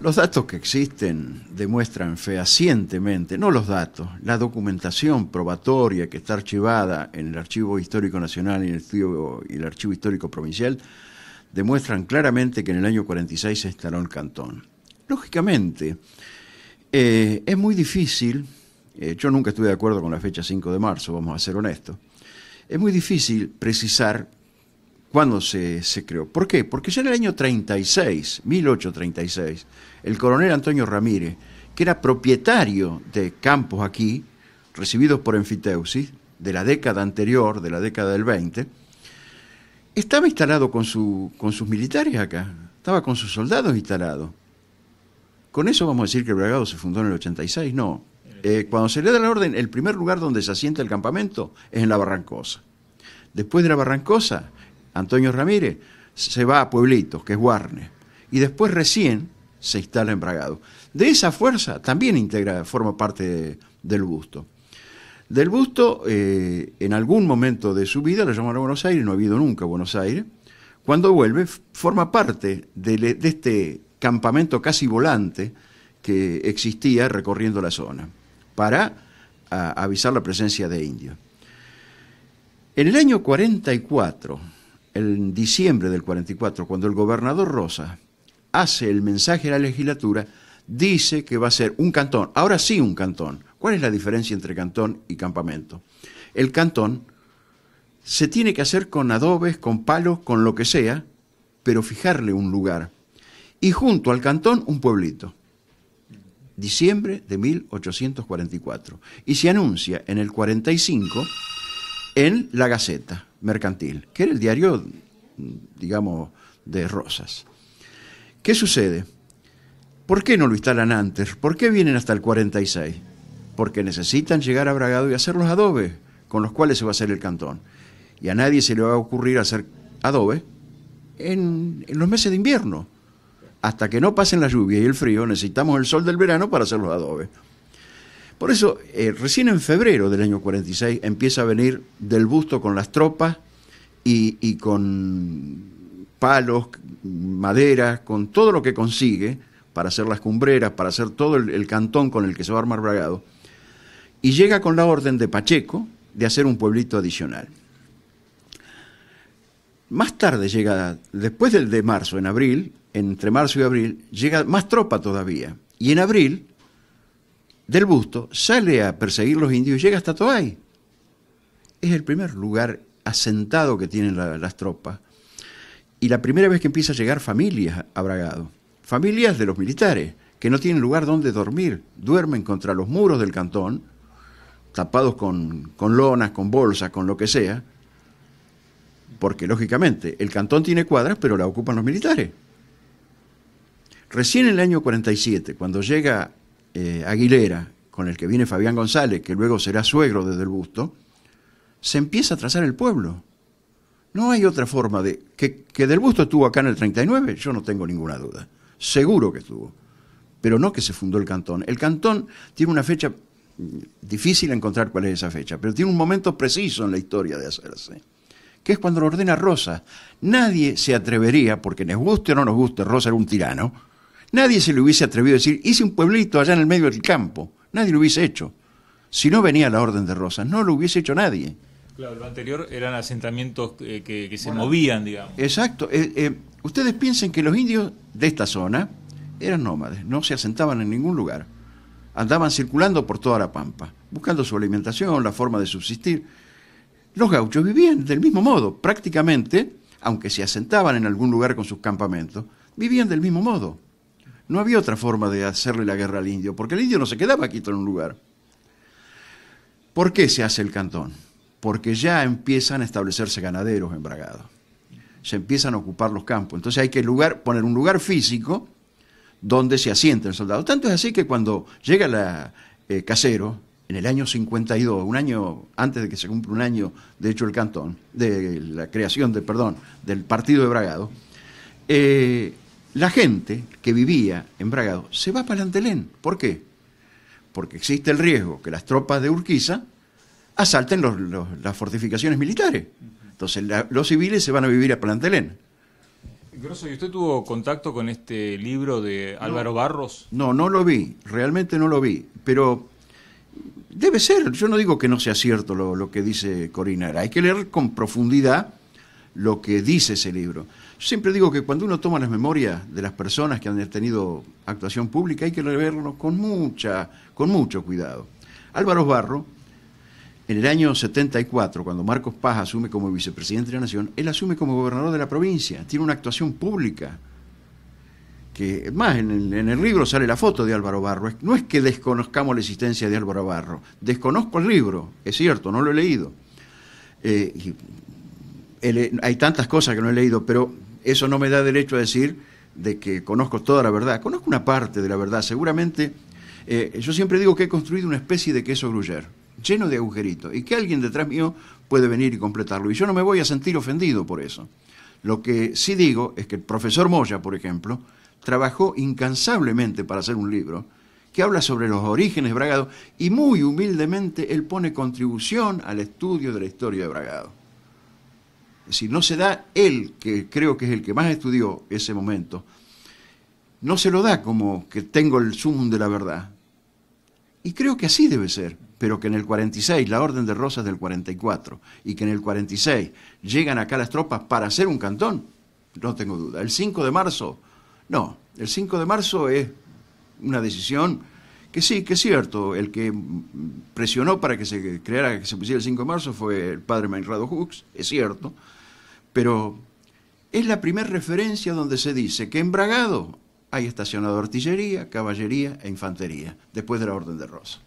Los datos que existen demuestran fehacientemente, no los datos, la documentación probatoria que está archivada en el Archivo Histórico Nacional y el Archivo Histórico Provincial, demuestran claramente que en el año 46 se instaló el cantón. Lógicamente, es muy difícil, yo nunca estuve de acuerdo con la fecha 5 de marzo, vamos a ser honestos, es muy difícil precisar cuándo se creó. ¿Por qué? Porque ya en el año 36, 1836, el coronel Antonio Ramírez, que era propietario de campos aquí, recibidos por Enfiteusis, de la década anterior, de la década del 20, estaba instalado con sus militares acá, estaba con sus soldados instalados. ¿Con eso vamos a decir que el bragado se fundó en el 86? No. Cuando se le da la orden, el primer lugar donde se asienta el campamento es en la Barrancosa. Después de la Barrancosa, Antonio Ramírez se va a Pueblitos, que es Guarne, y después recién se instala en Bragado. De esa fuerza también forma parte del Busto. Del Busto, en algún momento de su vida, lo llamaron a Buenos Aires, no ha habido nunca Buenos Aires. Cuando vuelve, forma parte de este campamento casi volante que existía recorriendo la zona, para avisar la presencia de indios. En el año 44, en diciembre del 44, cuando el gobernador Rosas hace el mensaje a la legislatura, dice que va a ser un cantón, ahora sí un cantón. ¿Cuál es la diferencia entre cantón y campamento? El cantón se tiene que hacer con adobes, con palos, con lo que sea, pero fijarle un lugar. Y junto al cantón un pueblito. Diciembre de 1844. Y se anuncia en el 45 en La Gaceta Mercantil, que era el diario, digamos, de Rosas. ¿Qué sucede? ¿Por qué no lo instalan antes? ¿Por qué vienen hasta el 46? Porque necesitan llegar a Bragado y hacer los adobes con los cuales se va a hacer el cantón. Y a nadie se le va a ocurrir hacer adobes en los meses de invierno. Hasta que no pasen la lluvia y el frío, necesitamos el sol del verano para hacer los adobes. Por eso, recién en febrero del año 46 empieza a venir del Busto con las tropas y con palos, madera, con todo lo que consigue para hacer las cumbreras, para hacer todo el cantón con el que se va a armar Bragado. Y llega con la orden de Pacheco de hacer un pueblito adicional. Más tarde llega, después del de marzo, en abril, entre marzo y abril, llega más tropa todavía. Y en abril, del Busto, sale a perseguir los indios y llega hasta Toay. Es el primer lugar asentado que tienen las tropas. Y la primera vez que empieza a llegar familias a Bragado. Familias de los militares, que no tienen lugar donde dormir. Duermen contra los muros del cantón, tapados con lonas, con bolsas, con lo que sea. Porque, lógicamente, el cantón tiene cuadras, pero la ocupan los militares. Recién en el año 47, cuando llega Aguilera, con el que viene Fabián González, que luego será suegro desde el Busto, se empieza a trazar el pueblo. No hay otra forma de... Que del Busto estuvo acá en el 39, yo no tengo ninguna duda. Seguro que estuvo. Pero no que se fundó el cantón. El cantón tiene una fecha difícil encontrar cuál es esa fecha, pero tiene un momento preciso en la historia de hacerse, que es cuando lo ordena Rosas. Nadie se atrevería, porque nos guste o no nos guste, Rosas era un tirano, nadie se le hubiese atrevido a decir, hice un pueblito allá en el medio del campo. Nadie lo hubiese hecho. Si no venía la orden de Rosas, no lo hubiese hecho nadie. Claro, lo anterior eran asentamientos que se movían, digamos. Exacto. Ustedes piensen que los indios de esta zona eran nómades, no se asentaban en ningún lugar. Andaban circulando por toda la pampa, buscando su alimentación, la forma de subsistir. Los gauchos vivían del mismo modo, prácticamente, aunque se asentaban en algún lugar con sus campamentos, vivían del mismo modo. No había otra forma de hacerle la guerra al indio, porque el indio no se quedaba quieto en un lugar. ¿Por qué se hace el cantón? Porque ya empiezan a establecerse ganaderos en Bragado. Se empiezan a ocupar los campos. Entonces hay que poner un lugar físico donde se asienta el soldado. Tanto es así que cuando llega Casero, en el año 52, un año antes de que se cumpla un año, de hecho, el cantón, de la creación del partido de Bragado, la gente que vivía en Bragado se va para Plantelén. ¿Por qué? Porque existe el riesgo que las tropas de Urquiza asalten las fortificaciones militares. Entonces los civiles se van a vivir a Plantelén. Grosso, ¿y usted tuvo contacto con este libro de Álvaro Barros? No, no lo vi, realmente no lo vi, pero debe ser, yo no digo que no sea cierto lo que dice Corina, hay que leer con profundidad lo que dice ese libro. Yo siempre digo que cuando uno toma las memorias de las personas que han tenido actuación pública hay que leerlo con mucho cuidado. Álvaro Barros, en el año 74, cuando Marcos Paz asume como vicepresidente de la Nación, él asume como gobernador de la provincia, tiene una actuación pública, que más en el libro sale la foto de Álvaro Barros. No es que desconozcamos la existencia de Álvaro Barros, desconozco el libro, es cierto, no lo he leído. Hay tantas cosas que no he leído, pero eso no me da derecho a decir de que conozco toda la verdad. Conozco una parte de la verdad, seguramente. Yo siempre digo que he construido una especie de queso Gruyère, lleno de agujeritos, y que alguien detrás mío puede venir y completarlo. Y yo no me voy a sentir ofendido por eso. Lo que sí digo es que el profesor Moya, por ejemplo, trabajó incansablemente para hacer un libro que habla sobre los orígenes de Bragado, y muy humildemente él pone contribución al estudio de la historia de Bragado. Es decir, no se da él, que creo que es el que más estudió ese momento, no se lo da como que tengo el sumum de la verdad. Y creo que así debe ser, pero que en el 46, la Orden de Rosas del 44, y que en el 46 llegan acá las tropas para hacer un cantón, no tengo duda. El 5 de marzo, no, el 5 de marzo es una decisión que sí, que es cierto, el que presionó para que se creara, que se pusiera el 5 de marzo fue el padre Meinrado Hux, es cierto, pero es la primera referencia donde se dice que en Bragado hay estacionado artillería, caballería e infantería, después de la Orden de Rosas.